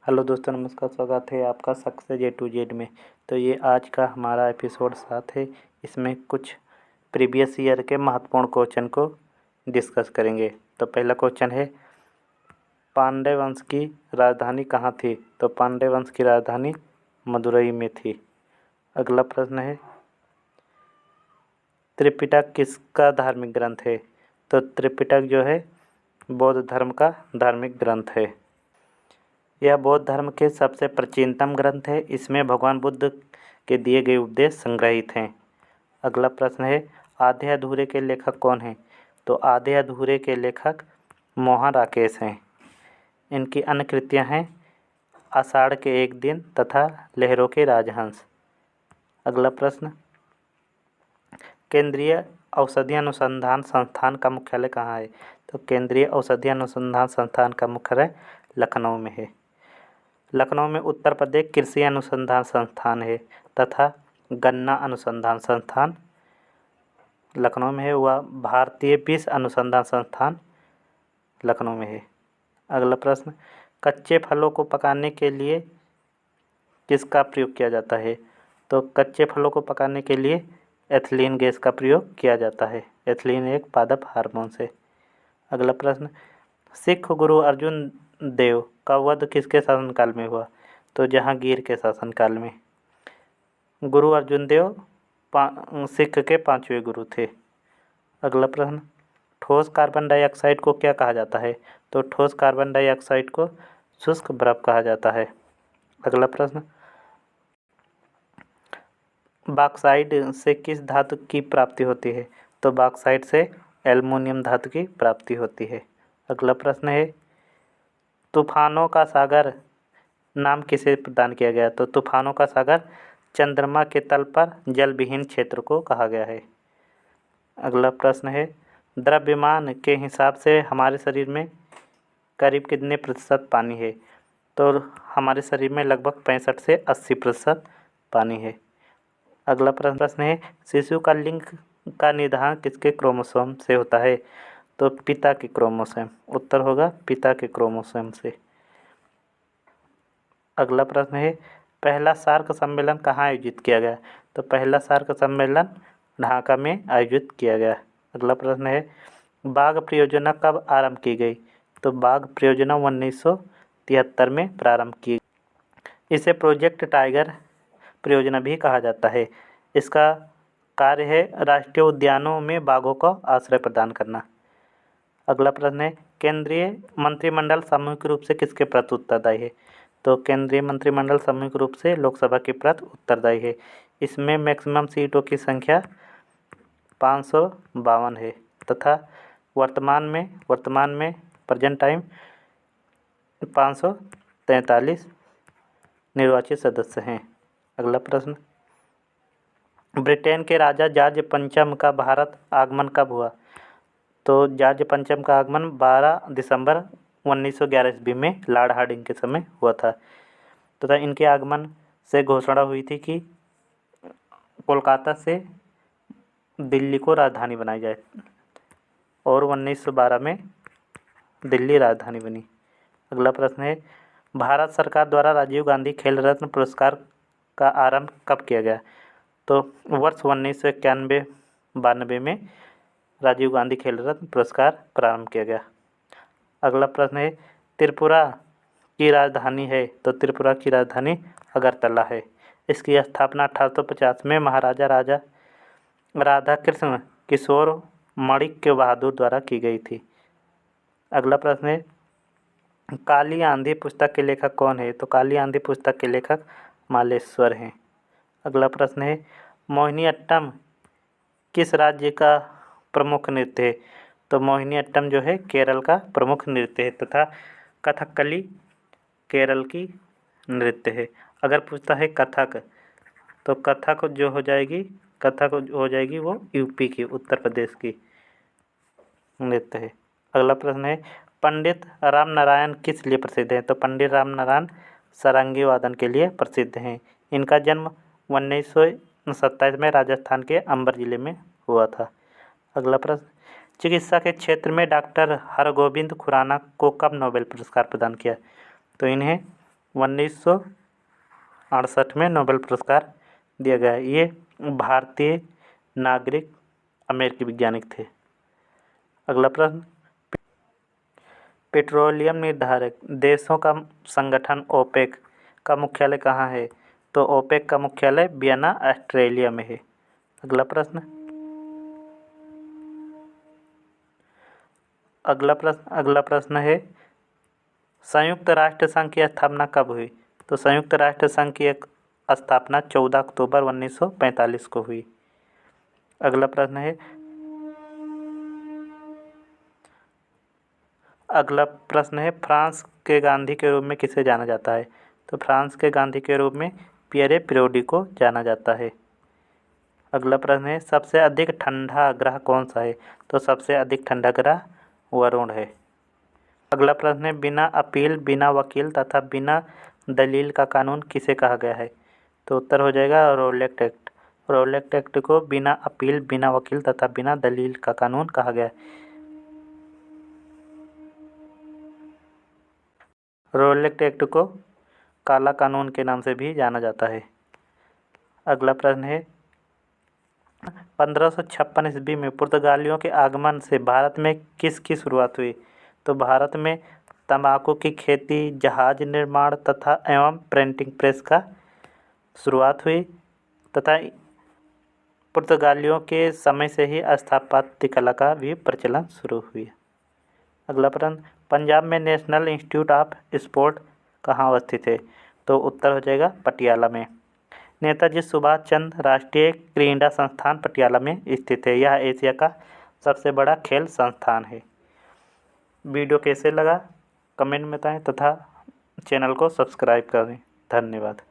Hello दोस्तों, नमस्कार। स्वागत है आपका सक्सेस A to Z में। तो ये आज का हमारा एपिसोड 7 है। इसमें कुछ प्रीवियस ईयर के महत्वपूर्ण क्वेश्चन को डिस्कस करेंगे। तो पहला क्वेश्चन है, पांड्य वंश की राजधानी कहाँ थी? तो पांड्य वंश की राजधानी मदुरई में थी। अगला प्रश्न है, त्रिपिटक किसका धार्मिक ग्रंथ है? तो त्रिपिटक जो है बौद्ध धर्म का धार्मिक ग्रंथ है। यह बौद्ध धर्म के सबसे प्राचीनतम ग्रंथ है। इसमें भगवान बुद्ध के दिए गए उपदेश संग्रहित हैं। अगला प्रश्न है, आधे अधूरे के लेखक कौन हैं? तो आधे अधूरे के लेखक मोहन राकेश हैं। इनकी अन्य कृतियाँ हैं आषाढ़ के एक दिन तथा लहरों के राजहंस। अगला प्रश्न, केंद्रीय औषधि अनुसंधान संस्थान का मुख्यालय कहाँ है? तो केंद्रीय औषधि अनुसंधान संस्थान का मुख्यालय लखनऊ में है। लखनऊ में उत्तर प्रदेश कृषि अनुसंधान संस्थान है तथा गन्ना अनुसंधान संस्थान लखनऊ में है। वह भारतीय विष अनुसंधान संस्थान लखनऊ में है। अगला प्रश्न, कच्चे फलों को पकाने के लिए किसका प्रयोग किया जाता है? तो कच्चे फलों को पकाने के लिए एथिलीन गैस का प्रयोग किया जाता है। एथिलीन एक पादप हार्मोन है। अगला प्रश्न, सिख गुरु अर्जुन देव का वध किसके शासनकाल में हुआ? तो जहांगीर के शासनकाल में। गुरु अर्जुन देव सिख के 5वें गुरु थे। अगला प्रश्न, ठोस कार्बन डाइऑक्साइड को क्या कहा जाता है? तो ठोस कार्बन डाइऑक्साइड को शुष्क बर्फ कहा जाता है। अगला प्रश्न, बॉक्साइट से किस धातु की प्राप्ति होती है? तो बॉक्साइट से एल्युमिनियम धातु की प्राप्ति होती है। अगला प्रश्न है, तूफानों का सागर नाम किसे प्रदान किया गया? तो तूफानों का सागर चंद्रमा के तल पर जल विहीन क्षेत्र को कहा गया है। अगला प्रश्न है, द्रव्यमान के हिसाब से हमारे शरीर में करीब कितने प्रतिशत पानी है? तो हमारे शरीर में लगभग 65 से 80% पानी है। अगला प्रश्न है, शिशु का लिंग का निर्धारण किसके क्रोमोसोम से होता है? तो पिता के क्रोमोसोम। उत्तर होगा पिता के क्रोमोसोम से। अगला प्रश्न है, पहला सार्क सम्मेलन कहाँ आयोजित किया गया? तो पहला सार्क सम्मेलन ढाका में आयोजित किया गया। अगला प्रश्न है, बाघ परियोजना कब आरंभ की गई? तो बाघ परियोजना 1973 में प्रारंभ की। इसे प्रोजेक्ट टाइगर परियोजना भी कहा जाता है। इसका कार्य है राष्ट्रीय उद्यानों में बाघों को आश्रय प्रदान करना। अगला प्रश्न है, केंद्रीय मंत्रिमंडल सामूहिक रूप से किसके प्रति उत्तरदायी है? तो केंद्रीय मंत्रिमंडल सामूहिक रूप से लोकसभा के प्रति उत्तरदायी है। इसमें मैक्सिमम सीटों की संख्या 552 है तथा वर्तमान में प्रेजेंट टाइम 543 निर्वाचित सदस्य हैं। अगला प्रश्न, ब्रिटेन के राजा जॉर्ज पंचम का भारत आगमन कब हुआ? तो जॉर्ज पंचम का आगमन 12 दिसंबर 1911 ईस्वी में लॉर्ड हार्डिंग के समय हुआ था तथा इनके आगमन से घोषणा हुई थी कि कोलकाता से दिल्ली को राजधानी बनाई जाए और 1912 में दिल्ली राजधानी बनी। अगला प्रश्न है, भारत सरकार द्वारा राजीव गांधी खेल रत्न पुरस्कार का आरंभ कब किया गया? तो वर्ष 1991-92 में राजीव गांधी खेल रत्न पुरस्कार प्रारंभ किया गया। अगला प्रश्न है, त्रिपुरा की राजधानी है? तो त्रिपुरा की राजधानी अगरतला है। इसकी स्थापना 1850 में महाराजा राधा कृष्ण किशोर माणिक्य बहादुर द्वारा की गई थी। अगला प्रश्न है, काली आंधी पुस्तक के लेखक कौन है? तो काली आंधी पुस्तक के लेखक मालेश्वर हैं। अगला प्रश्न है, मोहिनीअट्टम किस राज्य का प्रमुख नृत्य है? तो मोहिनीअट्टम जो है केरल का प्रमुख नृत्य है तथा कथकली केरल की नृत्य है। अगर पूछता है कथक, तो कथक हो जाएगी वो यूपी की, उत्तर प्रदेश की नृत्य है। अगला प्रश्न है, पंडित राम नारायण किस लिए प्रसिद्ध है? तो पंडित राम नारायण सारंगी वादन के लिए प्रसिद्ध हैं। इनका जन्म 1927 में राजस्थान के अंबर जिले में हुआ था। अगला प्रश्न, चिकित्सा के क्षेत्र में डॉक्टर हरगोविंद खुराना को कब नोबेल पुरस्कार प्रदान किया? तो इन्हें 1968 में नोबेल पुरस्कार दिया गया है। ये भारतीय नागरिक अमेरिकी वैज्ञानिक थे। अगला प्रश्न, पेट्रोलियम निर्धारक देशों का संगठन ओपेक का मुख्यालय कहाँ है? तो ओपेक का मुख्यालय वियना, ऑस्ट्रेलिया में है। अगला प्रश्न, अगला प्रश्न है, संयुक्त राष्ट्र संघ की स्थापना कब हुई? तो संयुक्त राष्ट्र संघ की स्थापना 14 अक्टूबर 1945 को हुई। अगला प्रश्न है, फ्रांस के गांधी के रूप में किसे जाना जाता है? तो फ्रांस के गांधी के रूप में पियरे पेरोडी को जाना जाता है। अगला प्रश्न है, सबसे अधिक ठंडा ग्रह कौन सा है? तो सबसे अधिक ठंडा ग्रह वरुण है। अगला प्रश्न है, बिना अपील, बिना वकील तथा बिना दलील का कानून किसे कहा गया है? तो उत्तर हो जाएगा रोलेट एक्ट। रोलेट एक्ट को बिना अपील, बिना वकील तथा बिना दलील का कानून कहा गया है। रोलेट एक्ट को काला कानून के नाम से भी जाना जाता है। अगला प्रश्न है, 1556 ईस्वी में पुर्तगालियों के आगमन से भारत में किसकी शुरुआत हुई? तो भारत में तंबाकू की खेती, जहाज निर्माण तथा एवं प्रिंटिंग प्रेस का शुरुआत हुई तथा पुर्तगालियों के समय से ही स्थापत्य कला का भी प्रचलन शुरू हुई। अगला प्रश्न, पंजाब में नेशनल इंस्टीट्यूट ऑफ स्पोर्ट कहाँ अवस्थित है? तो उत्तर हो जाएगा पटियाला में। नेताजी सुभाष चंद्र राष्ट्रीय क्रीड़ा संस्थान पटियाला में स्थित है। यह एशिया का सबसे बड़ा खेल संस्थान है। वीडियो कैसे लगा कमेंट में बताएं तथा चैनल को सब्सक्राइब करें। धन्यवाद।